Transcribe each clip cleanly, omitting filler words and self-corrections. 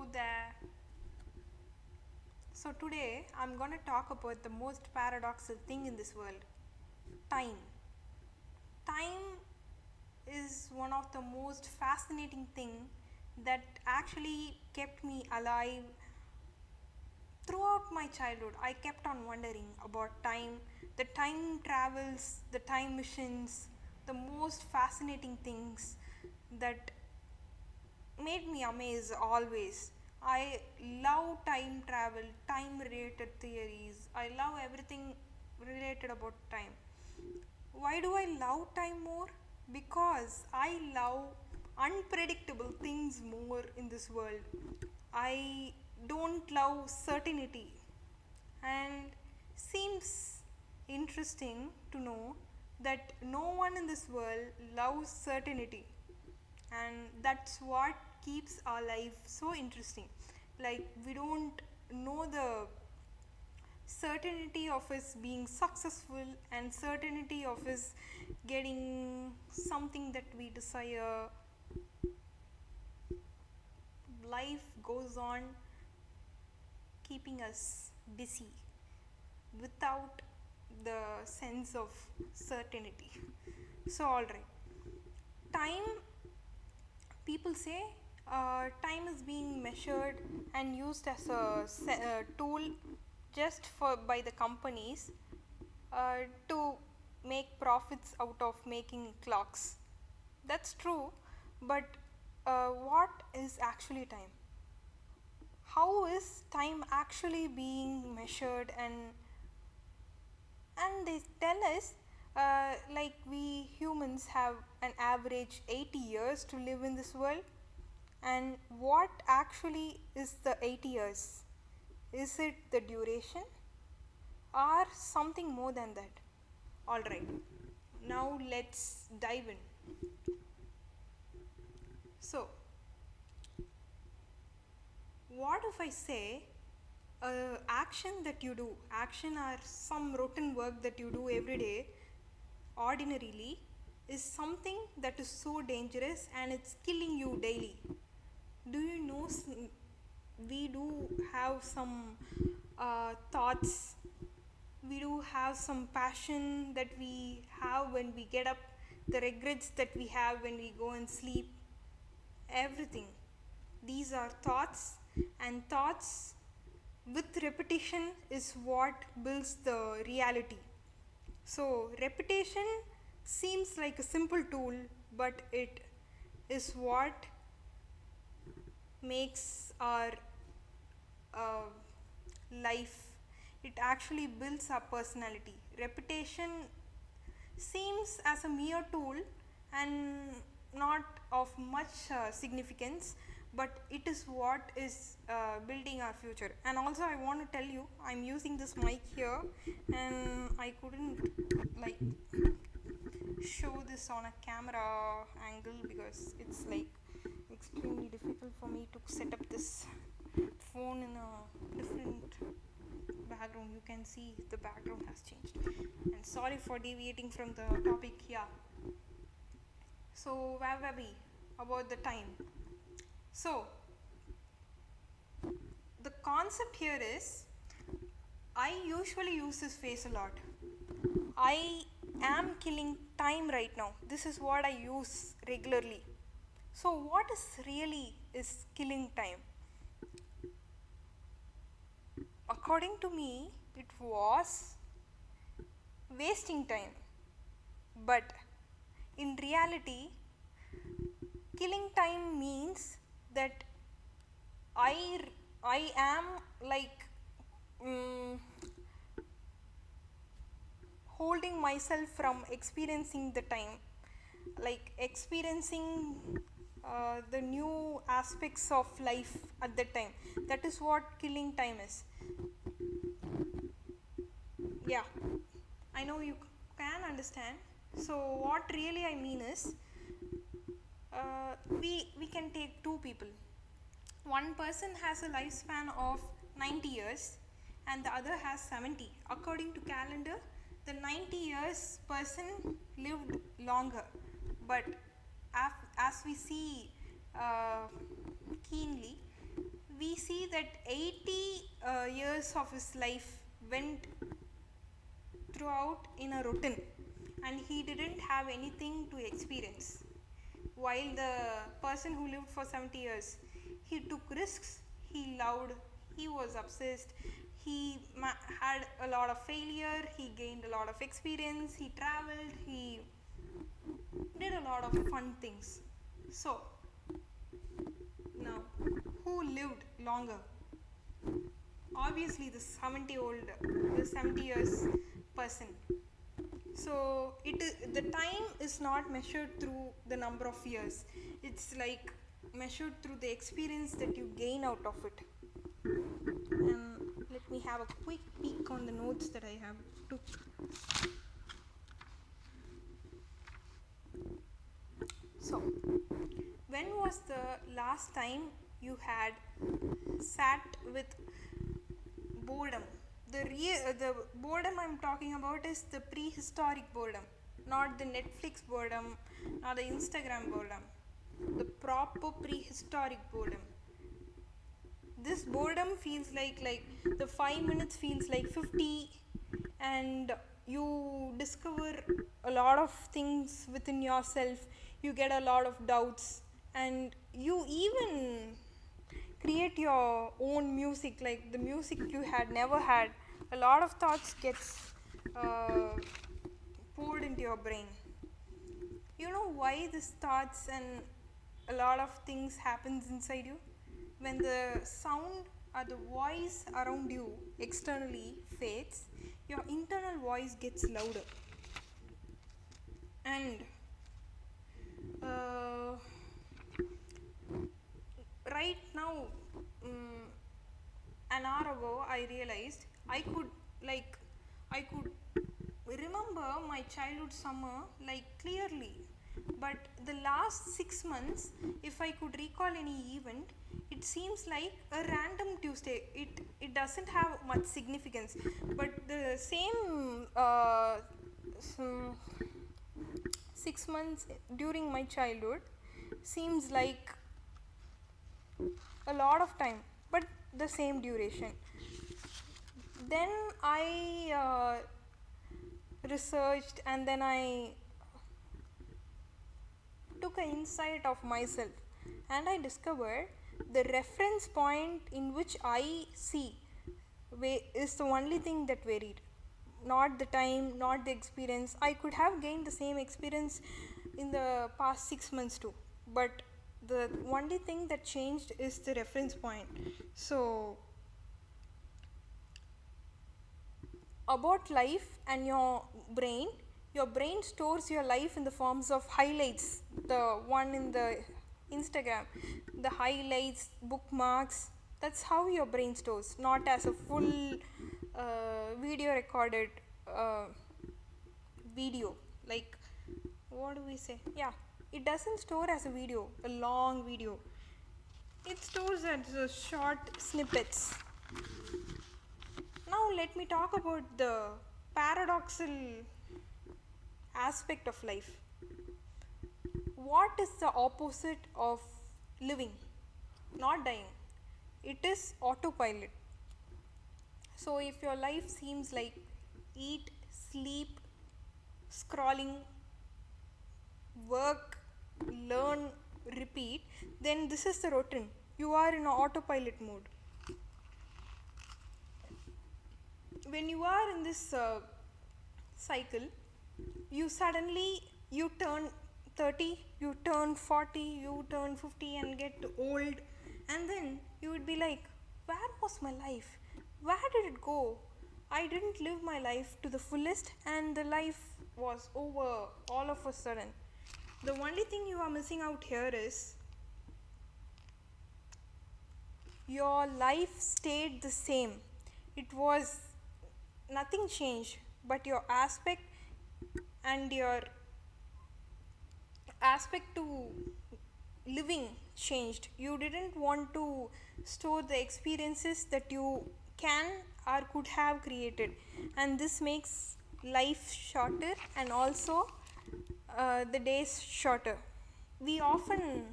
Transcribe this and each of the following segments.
Hello there. So, today I'm going to talk about the most paradoxical thing in this world, time. Time is one of the most fascinating thing that actually kept me alive throughout my childhood. I kept on wondering about time, the time travels, the time machines, the most fascinating things that made me amazed always. I love time travel, time related theories. I love everything related about time. Why do I love time more? Because I love unpredictable things more in this world. I don't love certainty, and seems interesting to know that no one in this world loves certainty, and that's what keeps our life so interesting. Like, we don't know the certainty of us being successful and certainty of us getting something that we desire. Life goes on keeping us busy without the sense of certainty. So, all right, time, people say time is being measured and used as a tool just for by the companies to make profits out of making clocks. That's true, but what is actually time? How is time actually being measured? And they tell us like we humans have an average 80 years to live in this world. And what actually is the 80 years? Is it the duration or something more than that? All right, now let's dive in. So, what if I say action that you do, action or some routine work that you do every day ordinarily, is something that is so dangerous and it's killing you daily? Do you know we do have some thoughts, we do have some passion that we have when we get up, the regrets that we have when we go and sleep, everything. These are thoughts, and thoughts with repetition is what builds the reality. So, repetition seems like a simple tool, but it is what makes our uh, life. It actually builds our personality. Repetition seems as a mere tool and not of much significance, but it is what is building our future. And also, I want to tell you, I'm using this mic here, and I couldn't like show this on a camera angle because it's like extremely difficult for me to set up this phone in a different background. You can see the background has changed, and sorry for deviating from the topic here. So, where were we? About the time. So, the concept here is, I usually use this phrase a lot. I am killing time right now. This is what I use regularly. So, what is really is killing time? According to me, it was wasting time. But in reality, killing time means that I I am like mm, holding myself from experiencing the time, like experiencing the new aspects of life at that time. That is what killing time is. Yeah, I know you can understand. So, what really I mean is, we can take two people. One person has a lifespan of 90 years and the other has 70. According to calendar, the 90 years person lived longer. But as we see uh, keenly, we see that 80 years of his life went throughout in a routine, and he didn't have anything to experience. While the person who lived for 70 years, he took risks, he loved, he was obsessed, he had a lot of failure, he gained a lot of experience, he traveled, he did a lot of fun things. So, now, who lived longer? Obviously, the 70 years person. So the time is not measured through the number of years. It's like measured through the experience that you gain out of it. Let me have a quick peek on the notes that I have took. So, when was the last time you had sat with boredom? The boredom I'm talking about is the prehistoric boredom, not the Netflix boredom, not the Instagram boredom, the proper prehistoric boredom. This boredom feels like the 5 minutes feels like 50, and you discover a lot of things within yourself, you get a lot of doubts, and you even create your own music, like the music you had never had. A lot of thoughts gets poured into your brain. You know why this thoughts and a lot of things happens inside you? When the sound or the voice around you externally fades, your internal voice gets louder. And right now, an hour ago, I realized I could remember my childhood summer like clearly, but the last 6 months, if I could recall any event, it seems like a random Tuesday. It doesn't have much significance, but the same 6 months during my childhood seems like a lot of time, but the same duration. Then I researched, and then I took an insight of myself, and I discovered the reference point in which I see is the only thing that varied, not the time, not the experience. I could have gained the same experience in the past 6 months too, but the only thing that changed is the reference point. So about life and your brain stores your life in the forms of highlights, the one in the Instagram, the highlights, bookmarks. That's how your brain stores, not as a full video recorded video. Like, what do we say? Yeah, it doesn't store as a video, a long video. It stores as short snippets. Now let me talk about the paradoxal aspect of life. What is the opposite of living? Not dying. It is autopilot. So if your life seems like eat, sleep, scrolling, work, learn, repeat, then this is the routine. You are in an autopilot mode. When you are in this cycle, you turn 30, you turn 40, you turn 50 and get old, and then you would be like, where was my life? Where did it go? I didn't live my life to the fullest, and the life was over all of a sudden. The only thing you are missing out here is your life stayed the same. It was nothing changed, but your aspect and your aspect to living changed. You didn't want to store the experiences that you can or could have created, and this makes life shorter and also the days shorter. We often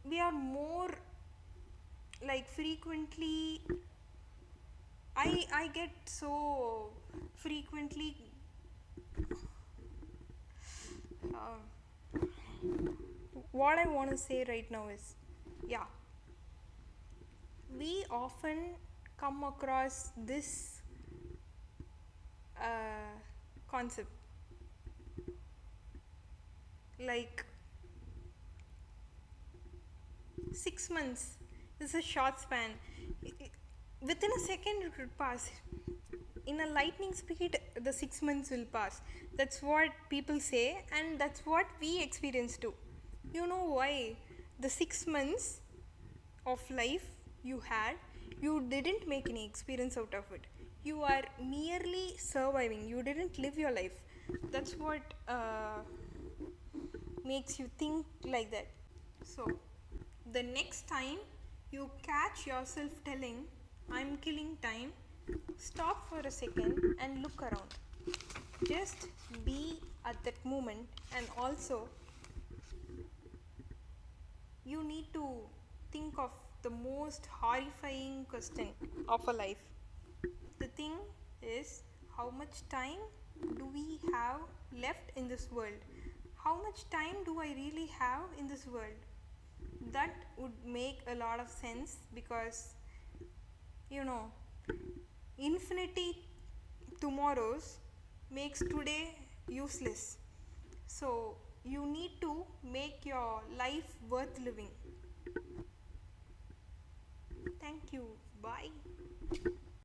we are more like frequently, I get so frequently uh, what I want to say right now is, yeah, we often come across this concept like 6 months is a short span. Within a second it would pass. In a lightning speed, the 6 months will pass. That's what people say, and that's what we experience too. You know why? The 6 months of life you had, you didn't make any experience out of it. You are merely surviving. You didn't live your life. That's what makes you think like that. So, the next time you catch yourself telling, I'm killing time, stop for a second and look around. Just be at that moment, and also you need to think of the most horrifying question of a life. The thing is, how much time do we have left in this world? How much time do I really have in this world? That would make a lot of sense, because you know, infinity tomorrows makes today useless. So you need to make your life worth living. Thank you. Bye.